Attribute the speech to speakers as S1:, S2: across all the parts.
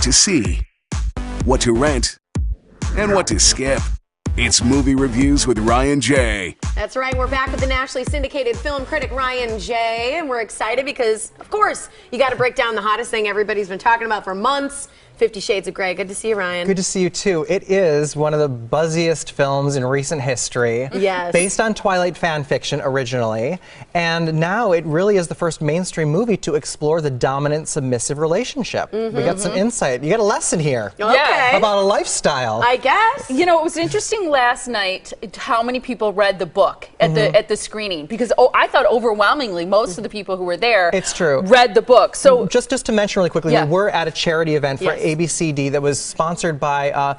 S1: to see, what to rent, and what to skip. It's Movie Reviews with Ryan J.
S2: That's right, we're back with the nationally syndicated film critic Ryan J. And we're excited because, of course, you got to break down the hottest thing everybody's been talking about for months. 50 Shades of Grey. Good to see you, Ryan.
S3: Good to see you, too. It is one of the buzziest films in recent history.
S2: Yes.
S3: Based on Twilight fan fiction originally. And now it really is the first mainstream movie to explore the dominant submissive relationship. We got some insight. You got a lesson here.
S2: Okay.
S3: About a lifestyle.
S2: I guess.
S4: You know, it was interesting last night how many people read the book at the screening, because I thought overwhelmingly most of the people who were there read the book. So
S3: just to mention really quickly, we were at a charity event for ABCD that was sponsored by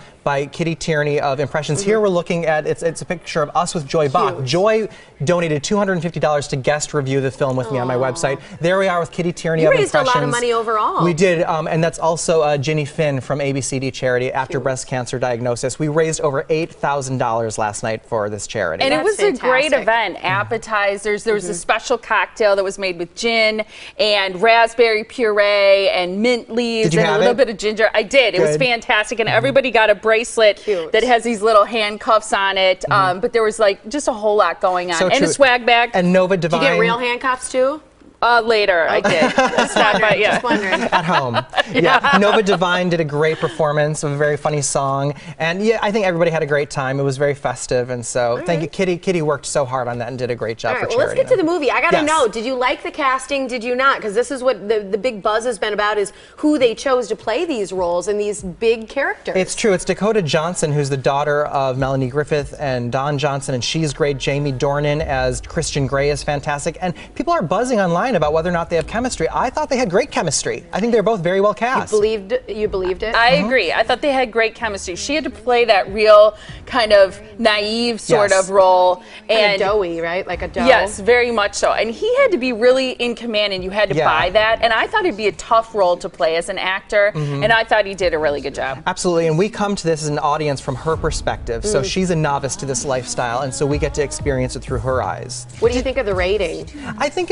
S3: Kitty Tierney of Impressions. Here we're looking at, it's a picture of us with Joy Bach. Joy donated $250 to guest review the film with me on my website. There we are with Kitty Tierney of Impressions.
S2: You raised a lot of money overall.
S3: We did, and that's also Ginny Finn from ABCD Charity after breast cancer diagnosis. We raised over $8,000 last night for this charity.
S4: And it was a great event. Appetizers, there was a special cocktail that was made with gin and raspberry puree and mint leaves and a little bit of ginger. I did. It was fantastic, and everybody got a bracelet that has these little handcuffs on it. But there was like just a whole lot going on, and a swag bag.
S3: And Nova Divine.
S2: Did you get real handcuffs too?
S4: Later, I did.
S2: Just wondering.
S3: At home. Nova Divine did a great performance of a very funny song. And yeah, I think everybody had a great time. It was very festive. And so thank you, Kitty. Kitty worked so hard on that and did a great job for charity.
S2: Well, let's get to the movie. I got to know, did you like the casting? Did you not? Because this is what the big buzz has been about, is who they chose to play these roles and these big characters.
S3: It's true. It's Dakota Johnson, who's the daughter of Melanie Griffith and Don Johnson, and she's great. Jamie Dornan as Christian Grey is fantastic. And people are buzzing online about whether or not they have chemistry. I thought they had great chemistry. I think they're both very well cast.
S2: You believed it?
S4: I agree. I thought they had great chemistry. She had to play that real kind of naive sort of role.
S2: And doughy, right? Like a dough.
S4: Yes, very much so. And he had to be really in command, and you had to buy that. And I thought it'd be a tough role to play as an actor, and I thought he did a really good job.
S3: Absolutely, and we come to this as an audience from her perspective. So she's a novice to this lifestyle, and so we get to experience it through her eyes.
S2: What do you think of the rating?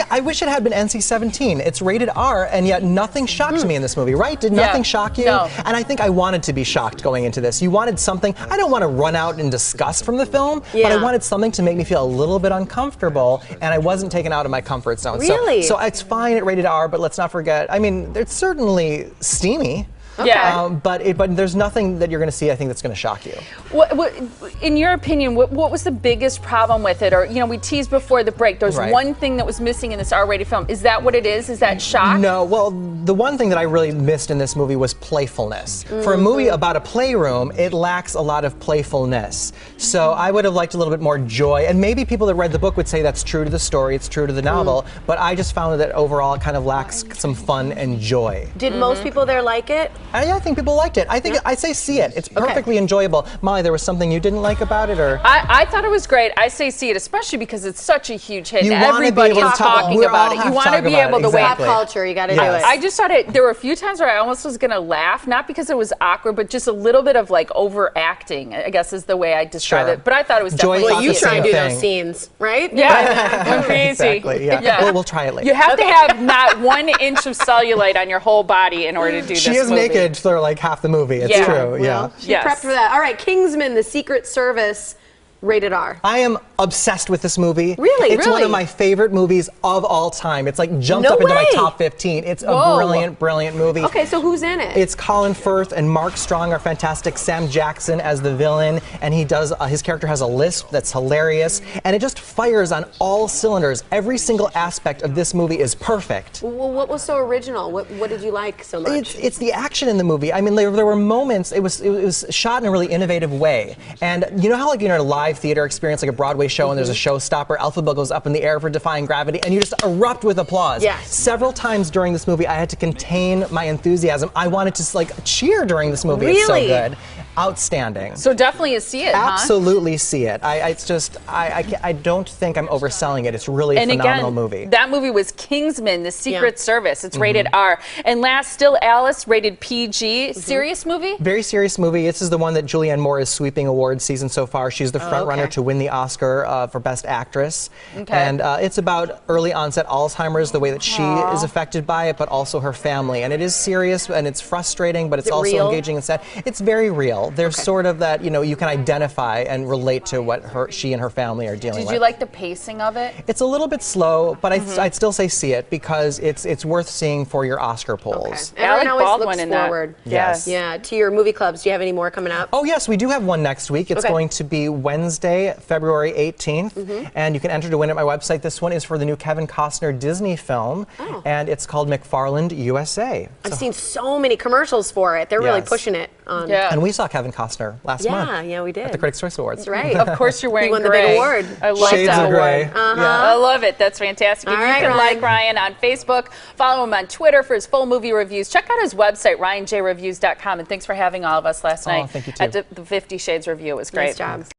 S3: I wish it had been NC-17. It's rated R, and yet nothing shocked me in this movie, right? Did nothing shock you?
S4: No.
S3: And I think I wanted to be shocked going into this. You wanted something, I don't want to run out in disgust from the film, but I wanted something to make me feel a little bit uncomfortable, and I wasn't taken out of my comfort zone.
S2: Really?
S3: So it's fine at rated R, but let's not forget, I mean, it's certainly steamy. But there's nothing that you're going to see, I think, that's going to shock you.
S4: What, in your opinion, what was the biggest problem with it? Or, you know, we teased before the break, there's one thing that was missing in this R-rated film. Is that what it is? Is that shock?
S3: No, well, the one thing that I really missed in this movie was playfulness. For a movie about a playroom, it lacks a lot of playfulness. So I would have liked a little bit more joy, and maybe people that read the book would say that's true to the story, it's true to the novel, but I just found that overall it kind of lacks some fun and joy.
S2: Did most people there like it?
S3: I think people liked it. I think I say see it. It's perfectly enjoyable. Molly, there was something you didn't like about it, or?
S4: I thought it was great. I say see it, especially because it's such a huge hit. Everybody is talking about it. You want to be able to
S2: pop culture. You got to do it.
S4: I just thought there were a few times where I almost was going to laugh, not because it was awkward, but just a little bit of like overacting, I guess is the way I describe it. But I thought it was definitely.
S2: Well, you try and do those scenes, right?
S4: Yeah, I'm crazy.
S3: Exactly. Yeah. We'll try it later.
S4: You have to have not 1 inch of cellulite on your whole body in order to do this.
S3: She is naked for like half the movie. It's true.
S2: Well, she prepped for that. All right, Kingsman, the Secret Service. Rated R.
S3: I am obsessed with this movie.
S2: Really?
S3: It's one of my favorite movies of all time. It's like jumped up into my top 15. It's a brilliant, brilliant movie.
S2: Okay, so who's in it?
S3: It's Colin Firth and Mark Strong are fantastic. Sam Jackson as the villain, and he does his character has a lisp that's hilarious, and it just fires on all cylinders. Every single aspect of this movie is perfect.
S2: Well, what was so original? What did you like so much?
S3: It's the action in the movie. I mean, there were moments. It was shot in a really innovative way, and you know how like a live theater experience, like a Broadway show, and there's a showstopper, Alphabet goes up in the air for defying gravity, and you just erupt with applause.
S2: Yes.
S3: Several times during this movie, I had to contain my enthusiasm. I wanted to like cheer during this movie.
S2: Really?
S3: It's so good. outstanding.
S4: So definitely see it,
S3: Absolutely see it. I don't think I'm overselling it. It's really a phenomenal movie.
S4: That movie was Kingsmen, The Secret Service. It's rated R. And last, Still Alice, rated PG. Serious movie?
S3: Very serious movie. This is the one that Julianne Moore is sweeping awards season so far. She's the front runner to win the Oscar for Best Actress. And it's about early onset Alzheimer's, the way that she is affected by it, but also her family. And it is serious and it's frustrating, but it's also
S2: real?
S3: engaging and sad. It's very real. There's sort of that, you can identify and relate to what she and her family are dealing with.
S4: Did you like the pacing of it?
S3: It's a little bit slow, but I'd still say see it because it's worth seeing for your Oscar polls.
S2: Everyone always
S4: Baldwin
S2: looks
S4: in
S2: forward.
S3: Yes.
S2: Yeah, to your movie clubs. Do you have any more coming up?
S3: Oh yes, we do have one next week. It's going to be Wednesday, February 18th, and you can enter to win at my website. This one is for the new Kevin Costner Disney film, and it's called McFarland USA.
S2: I've seen so many commercials for it. They're really pushing it on.
S3: And we saw Kevin Costner last month.
S2: Yeah, we did.
S3: At the Critics' Choice Awards.
S2: That's right.
S4: Of course you're wearing
S2: He won the
S4: gray.
S2: big award.
S4: I love
S3: Shades
S4: that
S3: of gray.
S4: award. I love it. That's fantastic. And
S2: All
S4: you
S2: right,
S4: can
S2: Ryan.
S4: like Ryan on Facebook, follow him on Twitter for his full movie reviews. Check out his website, ryanjreviews.com. And thanks for having all of us last night
S3: thank you too.
S4: at the 50 Shades review. It was great.
S2: Nice job.